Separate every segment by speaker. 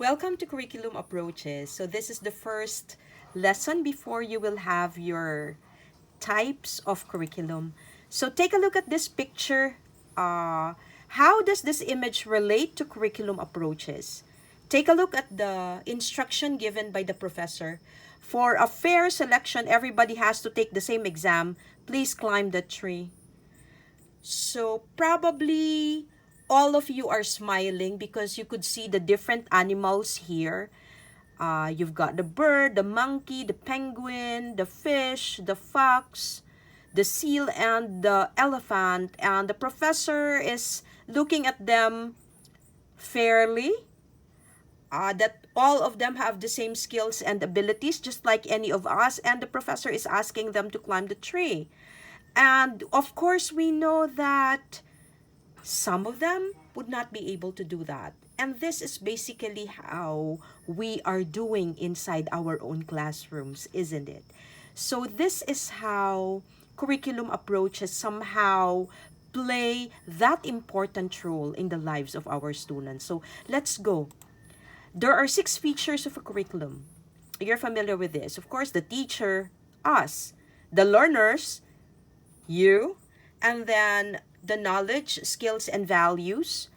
Speaker 1: Welcome to Curriculum Approaches. So this is the first lesson before you will have your types of curriculum. So take a look at this picture. How does this image relate to curriculum approaches? Take a look at the instruction given by the professor. For a fair selection, everybody has to take the same exam. Please climb the tree. So probably all of you are smiling because you could see the different animals here. You've got the bird, the monkey, the penguin, the fish, the fox, the seal, and the elephant. And the professor is looking at them fairly. That all of them have the same skills and abilities, just like any of us. And the professor is asking them to climb the tree. And of course, we know that some of them would not be able to do that. And this is basically how we are doing inside our own classrooms, isn't it? So this is how curriculum approaches somehow play that important role in the lives of our students. So let's go. There are 6 features of a curriculum. You're familiar with this. Of course, the teacher, us, the learners, you, and then the knowledge, skills, and values,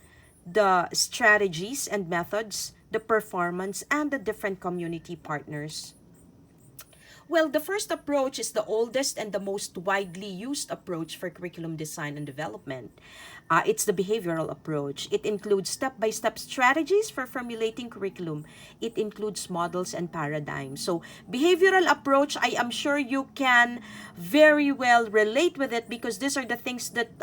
Speaker 1: the strategies and methods, the performance, and the different community partners. Well, the first approach is the oldest and the most widely used approach for curriculum design and development. It's the behavioral approach. It includes step-by-step strategies for formulating curriculum. It includes models and paradigms. So, behavioral approach, I am sure you can very well relate with it because these are the things that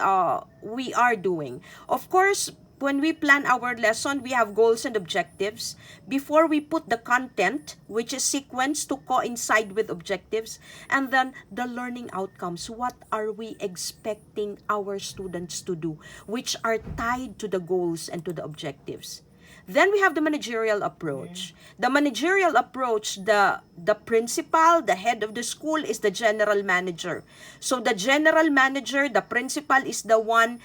Speaker 1: we are doing. Of course, when we plan our lesson, we have goals and objectives. Before we put the content, which is sequenced to coincide with objectives, and then the learning outcomes. What are we expecting our students to do, which are tied to the goals and to the objectives? Then we have the managerial approach. The managerial approach, the principal, the head of the school is the general manager. So the general manager, the principal is the one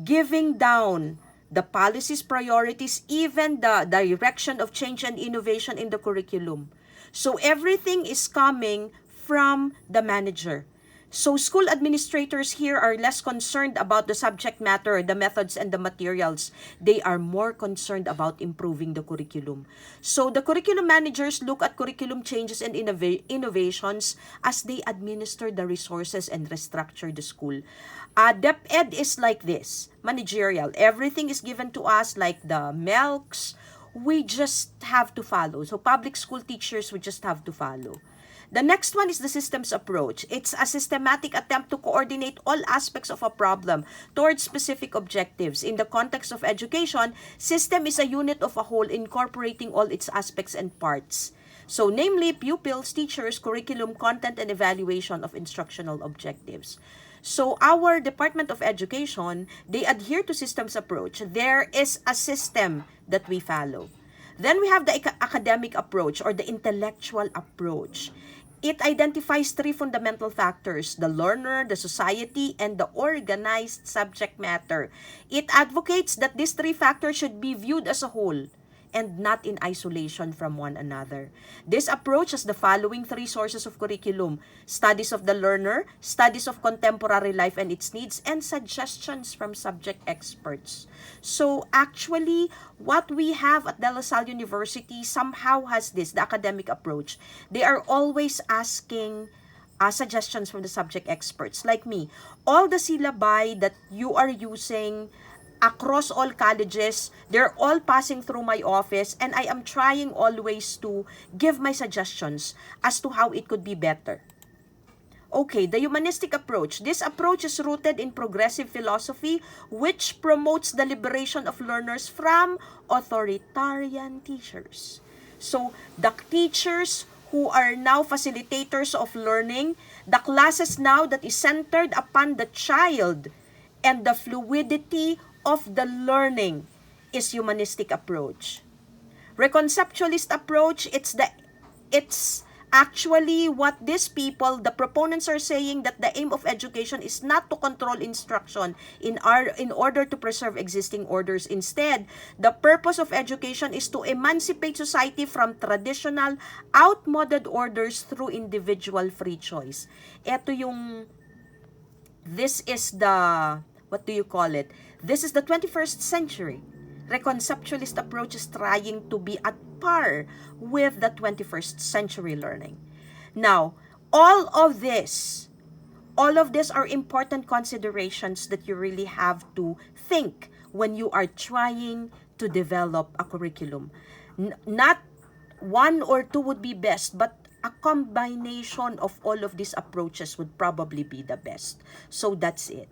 Speaker 1: giving down the policies, priorities, even the direction of change and innovation in the curriculum. So everything is coming from the manager. So school administrators here are less concerned about the subject matter, the methods, and the materials. They are more concerned about improving the curriculum. So the curriculum managers look at curriculum changes and innovations as they administer the resources and restructure the school. DepEd is like this, managerial. Everything is given to us like the MELCs. We just have to follow. So public school teachers, we just have to follow. The next one is the systems approach. It's a systematic attempt to coordinate all aspects of a problem towards specific objectives. In the context of education, system is a unit of a whole incorporating all its aspects and parts. So namely, pupils, teachers, curriculum, content, and evaluation of instructional objectives. So our Department of Education, they adhere to systems approach. There is a system that we follow. Then we have the academic approach or the intellectual approach. It identifies 3 fundamental factors: the learner, the society, and the organized subject matter. It advocates that these 3 factors should be viewed as a whole and not in isolation from one another. This approach has the following 3 sources of curriculum: studies of the learner, studies of contemporary life and its needs, and suggestions from subject experts. So actually, what we have at De La Salle University somehow has this, the academic approach. They are always asking suggestions from the subject experts. Like me, all the syllabi that you are using across all colleges, they're all passing through my office, and I am trying always to give my suggestions as to how it could be better. Okay, the humanistic approach. This approach is rooted in progressive philosophy, which promotes the liberation of learners from authoritarian teachers. So, the teachers who are now facilitators of learning, the classes now that is centered upon the child and the fluidity of the learning is humanistic approach. Reconceptualist approach, it's Actually, what these people, the proponents are saying that the aim of education is not to control instruction in order to preserve existing orders. Instead, the purpose of education is to emancipate society from traditional, outmoded orders through individual free choice. Ito yung, this is the, what do you call it? This is the 21st century. Reconceptualist approach is trying to be at par with the 21st century learning. Now, all of these are important considerations that you really have to think when you are trying to develop a curriculum. Not one or two would be best, but a combination of all of these approaches would probably be the best. So that's it.